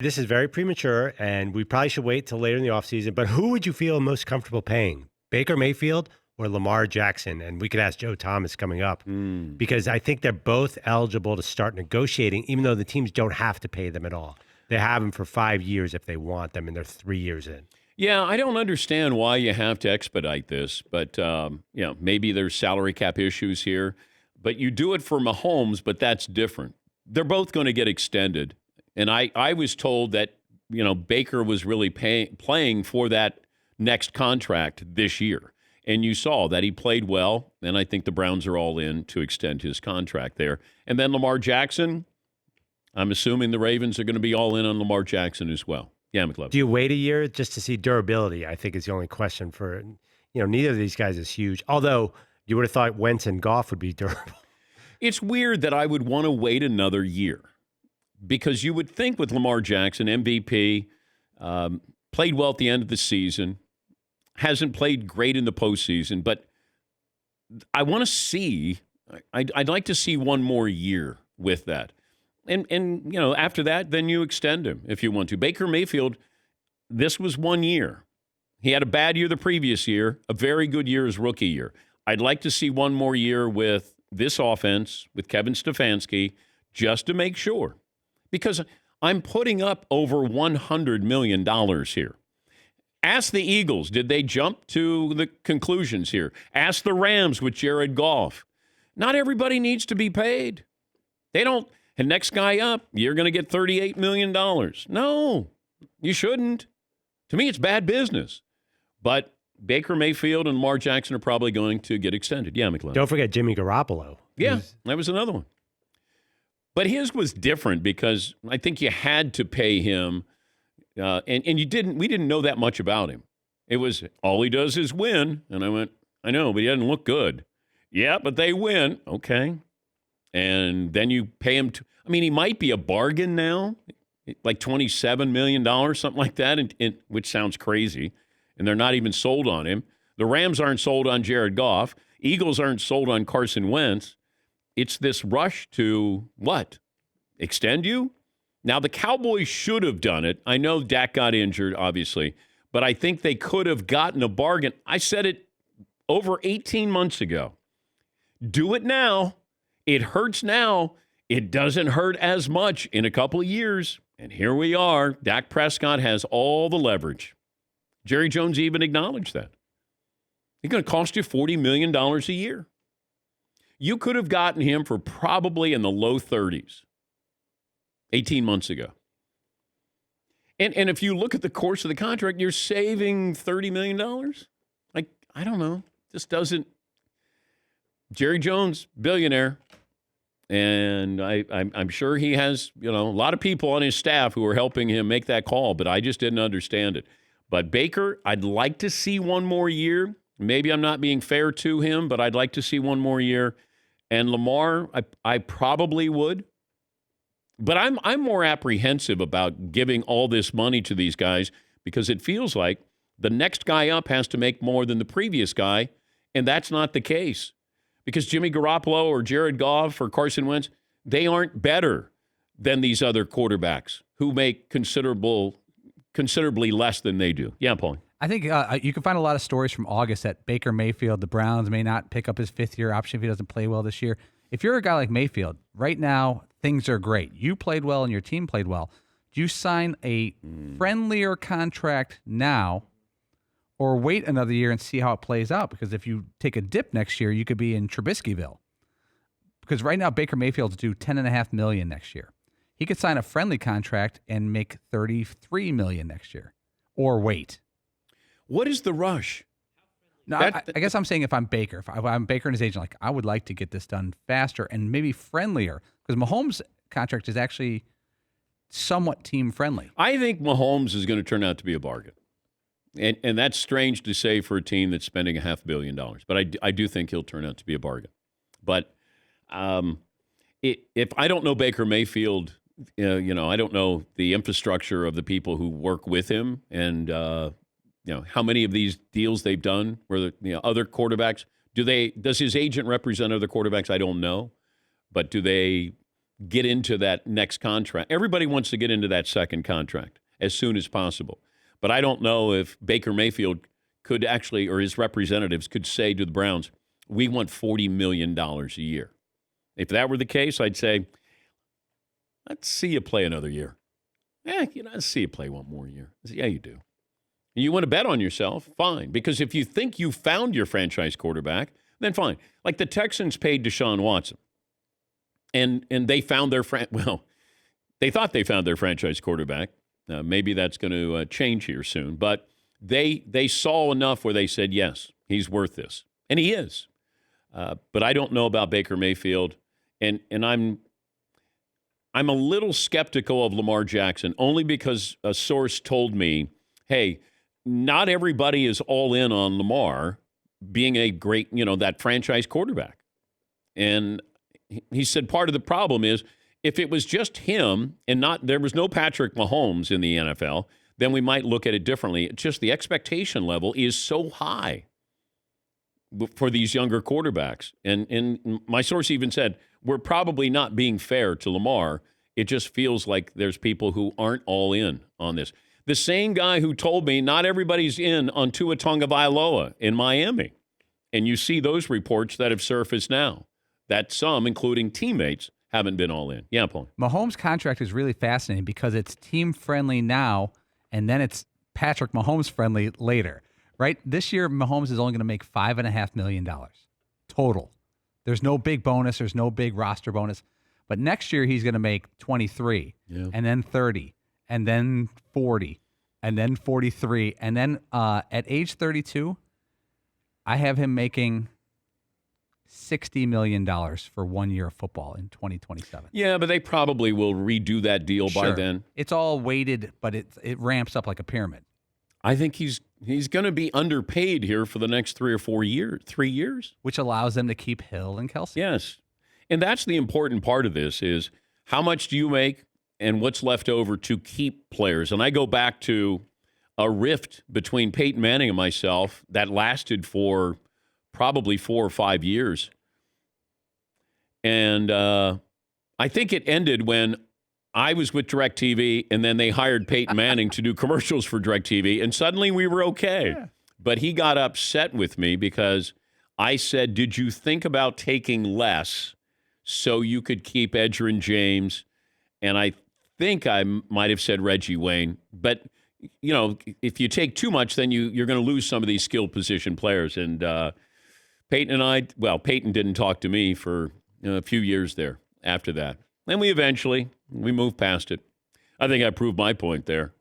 This is very premature, and we probably should wait till later in the offseason. But who would you feel most comfortable paying, Baker Mayfield or Lamar Jackson? And we could ask Joe Thomas coming up because I think they're both eligible to start negotiating, even though the teams don't have to pay them at all. They have them for 5 years if they want them, and they're 3 years in. Yeah, I don't understand why you have to expedite this, but maybe there's salary cap issues here. But you do it for Mahomes, but that's different. They're both going to get extended. And I was told that, Baker was really playing for that next contract this year. And you saw that he played well, and I think the Browns are all in to extend his contract there. And then Lamar Jackson, I'm assuming the Ravens are going to be all in on Lamar Jackson as well. Yeah, McLeod. Do you wait a year just to see durability? I think is the only question for, neither of these guys is huge. Although you would have thought Wentz and Goff would be durable. It's weird that I would want to wait another year because you would think with Lamar Jackson, MVP, played well at the end of the season, hasn't played great in the postseason, but I want to see, I'd like to see one more year with that. And after that, then you extend him if you want to. Baker Mayfield, this was 1 year. He had a bad year the previous year, a very good year his rookie year. I'd like to see one more year with this offense, with Kevin Stefanski, just to make sure. Because I'm putting up over $100 million here. Ask the Eagles, did they jump to the conclusions here? Ask the Rams with Jared Goff. Not everybody needs to be paid. They don't. And next guy up, you're going to get $38 million. No, you shouldn't. To me, it's bad business. But Baker Mayfield and Lamar Jackson are probably going to get extended. Yeah, McLeod. Don't forget Jimmy Garoppolo. Yeah, that was another one. But his was different because I think you had to pay him, and you didn't. We didn't know that much about him. It was all he does is win, and I went, I know, but he doesn't look good. Yeah, but they win. Okay. And then you pay him. He might be a bargain now, like $27 million, something like that, which sounds crazy. And they're not even sold on him. The Rams aren't sold on Jared Goff. Eagles aren't sold on Carson Wentz. It's this rush to what? Extend you? Now, the Cowboys should have done it. I know Dak got injured, obviously, but I think they could have gotten a bargain. I said it over 18 months ago. Do it now. It hurts now. It doesn't hurt as much in a couple of years. And here we are. Dak Prescott has all the leverage. Jerry Jones even acknowledged that. It's going to cost you $40 million a year. You could have gotten him for probably in the low 30s 18 months ago. And if you look at the course of the contract, you're saving $30 million. I don't know. This doesn't. Jerry Jones, billionaire. And I'm sure he has, a lot of people on his staff who are helping him make that call, but I just didn't understand it. But Baker, I'd like to see one more year. Maybe I'm not being fair to him, but I'd like to see one more year. And Lamar, I probably would. But I'm more apprehensive about giving all this money to these guys because it feels like the next guy up has to make more than the previous guy, and that's not the case. Because Jimmy Garoppolo or Jared Goff or Carson Wentz, they aren't better than these other quarterbacks who make considerably less than they do. Yeah, Paul. I think you can find a lot of stories from August that Baker Mayfield, the Browns, may not pick up his fifth-year option if he doesn't play well this year. If you're a guy like Mayfield, right now things are great. You played well and your team played well. Do you sign a friendlier contract now or wait another year and see how it plays out? Because if you take a dip next year, you could be in Trubiskyville. Because right now, Baker Mayfield's due $10.5 million next year. He could sign a friendly contract and make $33 million next year, or wait. What is the rush? No, I guess I'm saying if I'm Baker, if I'm Baker and his agent, I would like to get this done faster and maybe friendlier, because Mahomes' contract is actually somewhat team friendly. I think Mahomes is going to turn out to be a bargain. And that's strange to say for a team that's spending $500 million. But I do think he'll turn out to be a bargain. But if I don't know Baker Mayfield, I don't know the infrastructure of the people who work with him and, how many of these deals they've done where other quarterbacks, does his agent represent other quarterbacks? I don't know. But do they get into that next contract. Everybody wants to get into that second contract as soon as possible. But I don't know if Baker Mayfield could actually, or his representatives could say to the Browns, we want $40 million a year. If that were the case, I'd say, let's see you play another year. Let's see you play one more year. Yeah, you do. You want to bet on yourself? Fine. Because if you think you found your franchise quarterback, then fine. Like the Texans paid Deshaun Watson. And they found their they thought they found their franchise quarterback. Maybe that's going to change here soon. But they saw enough where they said, yes, he's worth this. And he is. But I don't know about Baker Mayfield. And I'm a little skeptical of Lamar Jackson, only because a source told me, hey, not everybody is all in on Lamar being a great, that franchise quarterback. And he said part of the problem is if it was just him and there was no Patrick Mahomes in the NFL, then we might look at it differently. It's just the expectation level is so high for these younger quarterbacks. And my source even said, we're probably not being fair to Lamar. It just feels like there's people who aren't all in on this. The same guy who told me not everybody's in on Tua Tagovailoa in Miami. And you see those reports that have surfaced now, that some, including teammates, haven't been all in. Yeah, Paul. Mahomes' contract is really fascinating because it's team-friendly now, and then it's Patrick Mahomes-friendly later, right? This year, Mahomes is only going to make $5.5 million total. There's no big bonus. There's no big roster bonus. But next year, he's going to make 23, and then 30, and then 40, and then 43. And then at age 32, I have him making $60 million for 1 year of football in 2027. Yeah, but they probably will redo that deal by then. It's all weighted, but it ramps up like a pyramid. I think he's going to be underpaid here for the next 3 or 4 years, 3 years. Which allows them to keep Hill and Kelsey. Yes. And that's the important part of this is how much do you make and what's left over to keep players. And I go back to a rift between Peyton Manning and myself that lasted for probably 4 or 5 years. And I think it ended when I was with DirecTV, and then they hired Peyton Manning to do commercials for DirecTV, and suddenly we were okay. Yeah. But he got upset with me because I said, did you think about taking less so you could keep Edgerrin James? And I think I might have said Reggie Wayne. But, if you take too much, then you're going to lose some of these skilled position players. And Peyton and Peyton didn't talk to me for a few years there after that. And we moved past it. I think I proved my point there.